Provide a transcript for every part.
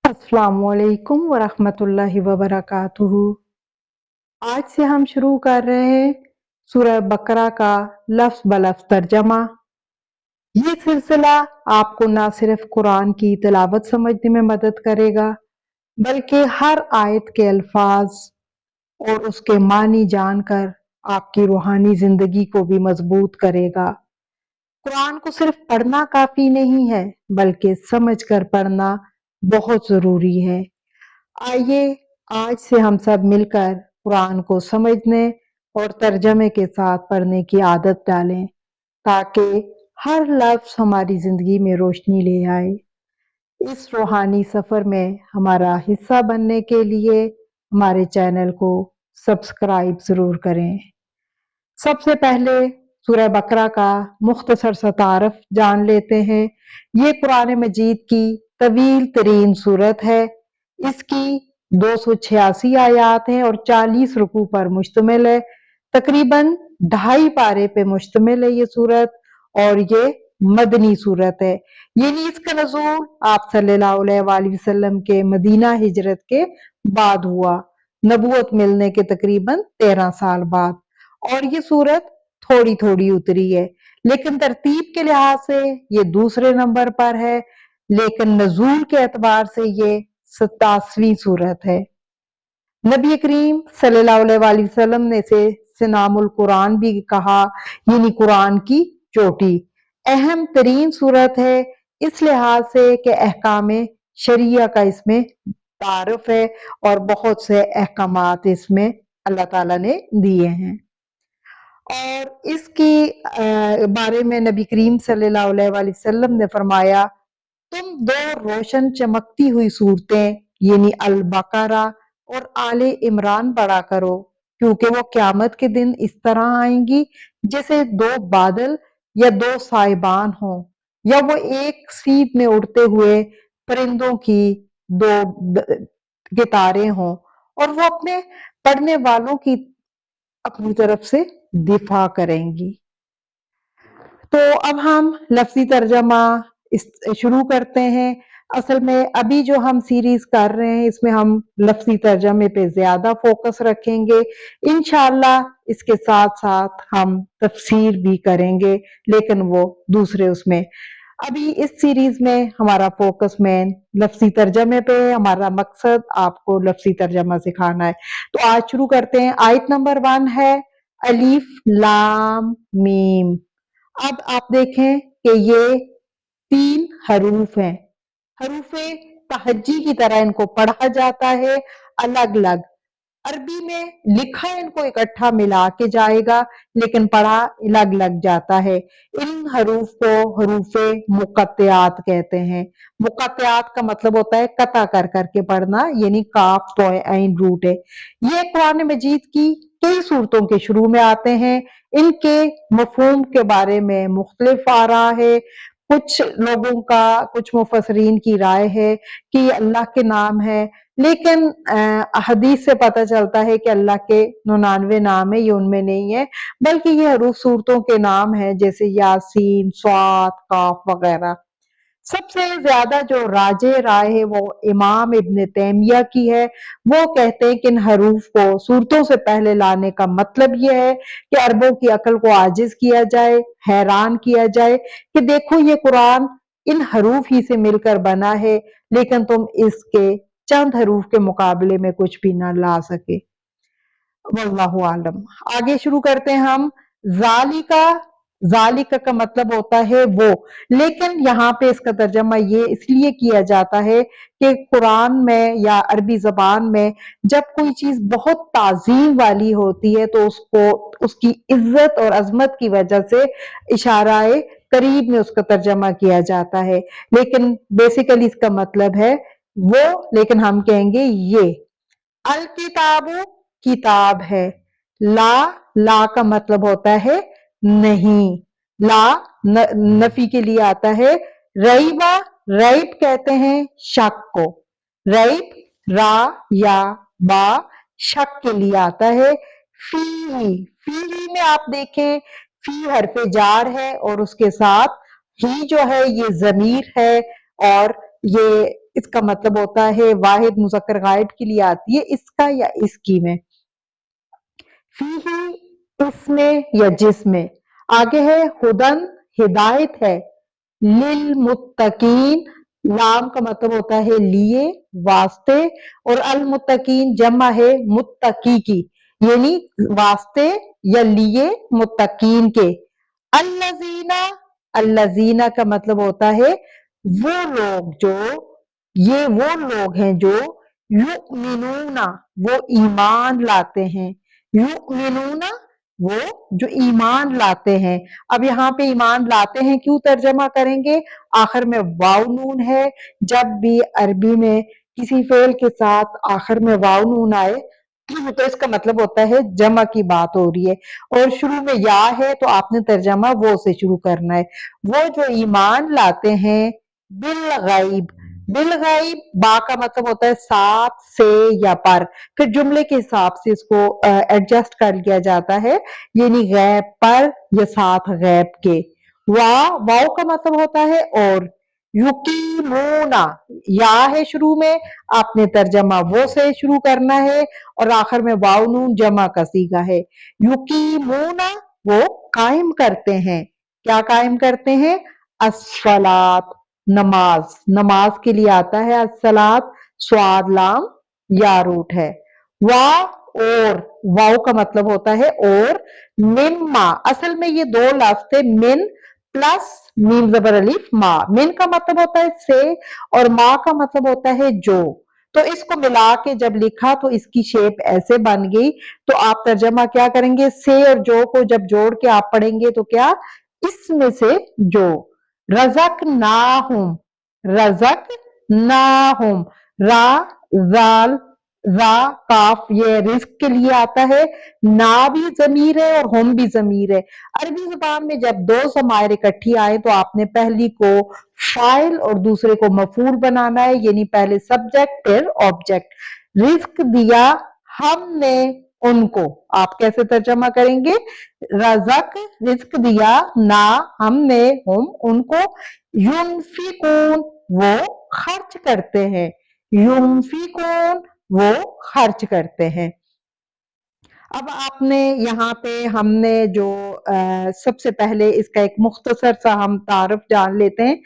अस्सलामुअलैकुम वरहमतुल्लाहि वबरकातुहू। आज से हम शुरू कर रहे हैं सूरह बकरा का लफ्ज़ ब लफ्ज़ तर्जमा। ये सिलसिला आपको ना सिर्फ कुरान की तिलावत समझने में मदद करेगा, बल्कि हर आयत के अल्फाज और उसके मानी जानकर आपकी रूहानी जिंदगी को भी मजबूत करेगा। कुरान को सिर्फ पढ़ना काफी नहीं है, बल्कि समझकर पढ़ना बहुत जरूरी है। आइए आज से हम सब मिलकर कुरान को समझने और तर्जमे के साथ पढ़ने की आदत डालें, ताकि हर लफ्ज़ हमारी जिंदगी में रोशनी ले आए। इस रूहानी सफर में हमारा हिस्सा बनने के लिए हमारे चैनल को सब्सक्राइब जरूर करें। सबसे पहले सूरह बकरा का मुख्तसर सा तारफ जान लेते हैं। ये कुरान मजीद की तवील तरीन सूरत है। इसकी 286 आयात हैं और 40 रुकू पर मुश्तमिल है। तकरीबन 2.5 पारे पे मुश्तमिल है ये सूरत, और ये मदनी सूरत है। यानी इसका नज़ूल आप सल्लल्लाहु अलैहि वसल्लम के मदीना हिजरत के बाद हुआ, नबूवत मिलने के तकरीबन 13 साल बाद। और ये सूरत थोड़ी थोड़ी उतरी है, लेकिन तरतीब के लिहाज से ये दूसरे नंबर पर है, लेकिन नज़ूल के एतबार से ये 87वीं सूरत है। नबी करीम सल्लल्लाहु अलैहि वसल्लम ने इसे सिनामुल कुरान भी कहा, यानी कुरान की चोटी। अहम तरीन सूरत है इस लिहाज से कि अहकाम शरिया का इसमें तारुफ है और बहुत से अहकामात इसमें अल्लाह ताला ने दिए हैं। और इसकी बारे में नबी करीम सल्लल्लाहु अलैहि वसल्लम ने फरमाया, तुम दो रोशन चमकती हुई सूरतें यानी अल बकरा और आले इमरान पढ़ा करो, क्योंकि वो क़यामत के दिन इस तरह आएंगी जैसे दो बादल या दो साहिबान हों, या वो एक सीध में उड़ते हुए परिंदों की दो गितारें हों, और वो अपने पढ़ने वालों की अपनी तरफ से दिफा करेंगी। तो अब हम लफ्जी तर्जमा शुरू करते हैं। असल में अभी जो हम सीरीज कर रहे हैं इसमें हम लफ्जी तर्जमे पे ज्यादा फोकस रखेंगे। इंशाअल्लाह इसके साथ साथ हम तफसीर भी करेंगे, लेकिन वो दूसरे उसमें। अभी इस सीरीज में हमारा फोकस मेन लफ्जी तर्जमे पे है। हमारा मकसद आपको लफ्जी तर्जमा सिखाना है। तो आज शुरू करते हैं। आयत नंबर 1 है अलीफ लाम मीम। अब आप देखें कि ये 3 हरूफ हैं। हरूफे तहज्जी की तरह इनको पढ़ा जाता है अलग अलग। अरबी में लिखा इनको इकट्ठा मिला के जाएगा, लेकिन पढ़ा अलग अलग जाता है। इन हरूफ को हरूफे मुकत्तियात कहते हैं। मुकत्तियात का मतलब होता है कता कर करके पढ़ना, यानी काफ तो ऐन रूट है। ये कुरान मजीद की कई सूरतों के शुरू में आते हैं। इनके मफहूम के बारे में मुख्तलिफ आ रहा है। कुछ लोगों का, कुछ मुफस्सरीन की राय है कि ये अल्लाह के नाम है, लेकिन हदीस से पता चलता है कि अल्लाह के 99 नाम है, ये उनमें नहीं है, बल्कि ये हरूफ सूरतों के नाम है, जैसे यासीन, स्वात, काफ वगैरह। सबसे ज्यादा जो राजे राय है वो इमाम इब्न तैमिया की है। वो कहते हैं कि इन हरूफ को सूरतों से पहले लाने का मतलब ये है कि अरबों की अकल को आजिज किया जाए, हैरान किया जाए कि देखो ये कुरान इन हरूफ ही से मिलकर बना है, लेकिन तुम इसके चंद हरूफ के मुकाबले में कुछ भी ना ला सके। वल्लाहु आलम। आगे शुरू करते हैं हम। जालिका, जालिका का मतलब होता है वो, लेकिन यहाँ पे इसका तर्जमा ये इसलिए किया जाता है कि कुरान में या अरबी जबान में जब कोई चीज बहुत ताजीम वाली होती है तो उसको उसकी इज्जत और अजमत की वजह से इशाराए करीब में उसका तर्जमा किया जाता है, लेकिन बेसिकली इसका मतलब है वो, लेकिन हम कहेंगे ये। अल किताबु किताब है। ला, ला का मतलब होता है नहीं। ला नफी के लिए आता है। रईबा, रईब कहते हैं शक को। रईब रा या बा शक के लिए आता है। फी में आप देखें, फी हरफे जार है और उसके साथ ही जो है ये जमीर है, और ये इसका मतलब होता है वाहिद मुज़क्कर गायब के लिए आती है इसका या इसकी में। फीही इसमें या जिसमें। आगे है हुदन हिदायत है, लिल मुत्तकीन लाम का मतलब होता है लिए वास्ते, और अल मुत्तकीन जमा है मुत्तकी की, यानी वास्ते या लिए मुत्तकीन के। अल्लज़ीना अल्लज़ीना का मतलब होता है वो लोग जो, ये वो लोग हैं जो युमिनूना वो ईमान लाते हैं, युमिनूना वो जो ईमान लाते हैं। अब यहाँ पे ईमान लाते हैं क्यों तर्जमा करेंगे, आखिर में वाव नून है। जब भी अरबी में किसी फेल के साथ आखिर में वाव नून आए तो इसका मतलब होता है जमा की बात हो रही है, और शुरू में या है तो आपने तर्जमा वो से शुरू करना है। वो जो ईमान लाते हैं बिल गाइब, बिल गाइब बा का मतलब होता है साथ से या पर, फिर जुमले के हिसाब से इसको एडजस्ट कर लिया जाता है, यानी गैब पर या साथ गैब के। वाव का मतलब होता है और। युकीमूना या है शुरू में, आपने तर्जमा वो से शुरू करना है, और आखिर में वाव नून जमा का सीगा है। युकीमूना वो कायम करते हैं, क्या कायम करते हैं, अस्सलात नमाज, नमाज के लिए आता है अस्सलात, स्वाद लाम या रूट है। और वाव का मतलब होता है और, मिम्मा असल में ये दो लफ्ज थे, मिन प्लस मीम जबर अलिफ मा। मिन का मतलब होता है से, और मा का मतलब होता है जो। तो इसको मिला के जब लिखा तो इसकी शेप ऐसे बन गई। तो आप तर्जमा क्या करेंगे, से और जो को जब जोड़ के आप पढ़ेंगे तो क्या, इसमें से जो। रजक नाहुम, रजक नाहुम, रा जाल रा काफ ये रिस्क के लिए आता है, ना भी जमीर है और हम भी जमीर है। अरबी जुबान में जब दो ज़मायर इकट्ठी आए तो आपने पहली को फाइल और दूसरे को मफूल बनाना है, यानी पहले सब्जेक्ट फिर ऑब्जेक्ट। रिस्क दिया हमने उनको, आप कैसे तर्जमा करेंगे, रज़क रिस्क दिया, ना हमने हम उनको, युनफिकून वो खर्च करते हैं, युनफिकून वो खर्च करते हैं। अब आपने यहाँ पे हमने जो सबसे पहले इसका एक मुख्तसर सा हम तारुफ जान लेते हैं।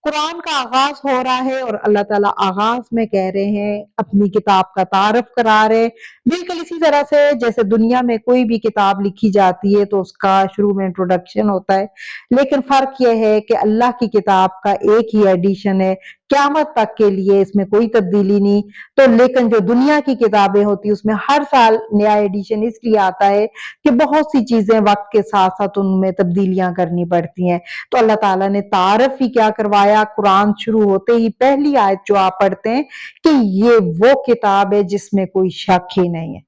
कुरान का आगाज हो रहा है और अल्लाह ताला आगाज में कह रहे हैं, अपनी किताब का तारुफ करा रहे हैं, बिल्कुल इसी तरह से जैसे दुनिया में कोई भी किताब लिखी जाती है तो उसका शुरू में इंट्रोडक्शन होता है, लेकिन फर्क यह है कि अल्लाह की किताब का एक ही एडिशन है, क़यामत तक के लिए इसमें कोई तब्दीली नहीं। तो लेकिन जो दुनिया की किताबें होती है उसमें हर साल नया एडिशन इसलिए आता है कि बहुत सी चीजें वक्त के साथ साथ उनमें तब्दीलियां करनी पड़ती हैं। तो अल्लाह ताला ने तारफ ही क्या करवाया, कुरान शुरू होते ही पहली आयत जो आप पढ़ते हैं कि ये वो किताब है जिसमें कोई शक ही नहीं है,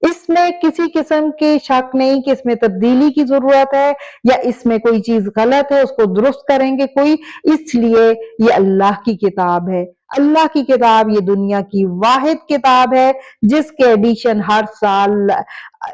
इसमें किसी किस्म के शक नहीं कि इसमें तब्दीली की जरूरत है या इसमें कोई चीज गलत है उसको दुरुस्त करेंगे कोई, इसलिए ये अल्लाह की किताब है। अल्लाह की किताब ये दुनिया की वाहिद किताब है जिसके एडिशन हर साल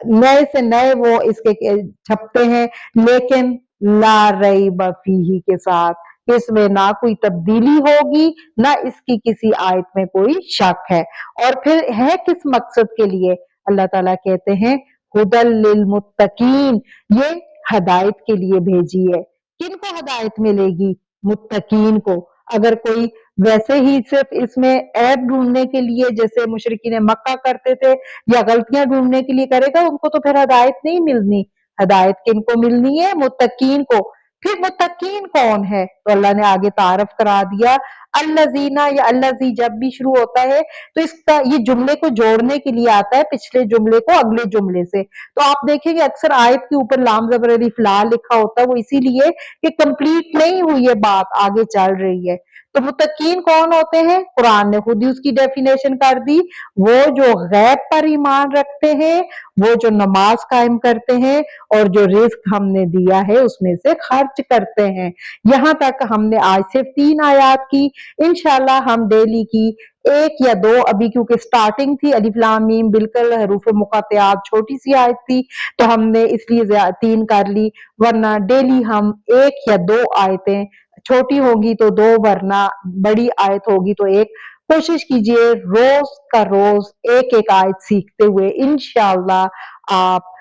नए से नए वो इसके छपते हैं, लेकिन ला रैब फीही के साथ इसमें ना कोई तब्दीली होगी ना इसकी किसी आयत में कोई शक है। और फिर है किस मकसद के लिए, अल्लाह ताला कहते हैं हुदल लिल मुत्तकीन, ये हदायत के लिए भेजी है। किनको हदायत मिलेगी, मुत्तकीन को। अगर कोई वैसे ही सिर्फ इसमें ऐब ढूंढने के लिए जैसे मुशरिकीन मक्का करते थे या गलतियां ढूंढने के लिए करेगा, उनको तो फिर हदायत नहीं मिलनी। हदायत किनको मिलनी है, मुत्तकीन को। फिर मुत्तकीन कौन है, तो अल्लाह ने आगे तारफ करा दिया, अल्लजीना या अल्लजी जब भी शुरू होता है तो इसका ये जुमले को जोड़ने के लिए आता है, पिछले जुमले को अगले जुमले से। तो आप देखेंगे अक्सर आयत के ऊपर लाम जबर अलिफ ला लिखा होता है, वो इसीलिए कि कंप्लीट नहीं हुई है बात, आगे चल रही है। तो मुत्तकीन कौन होते हैं, कुरान ने खुद ही उसकी डेफिनेशन कर दी, वो जो गैब पर ईमान रखते हैं, वो जो नमाज कायम करते हैं और जो रिस्क हमने दिया है उसमें से खर्च करते हैं। यहाँ तक हमने आज सिर्फ 3 आयात की, इंशाल्लाह हम डेली की 1 या 2, अभी क्योंकि स्टार्टिंग थी अलिफ लाम मीम बिल्कुल हरूफ मुक़त्तआत छोटी सी आयत थी तो हमने इसलिए 3 कर ली, वरना डेली हम 1 या 2 आयतें, छोटी होगी तो 2 वरना बड़ी आयत होगी तो 1 कोशिश कीजिए रोज का रोज एक एक आयत सीखते हुए इंशाअल्लाह आप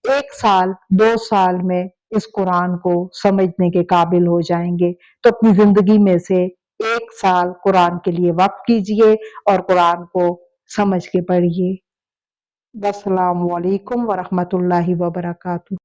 1 साल 2 साल में इस कुरान को समझने के काबिल हो जाएंगे। तो अपनी जिंदगी में से 1 साल कुरान के लिए वक्फ कीजिए और कुरान को समझ के पढ़िए। अस्सलामु अलैकुम व रहमतुल्लाहि व बरकातुहू।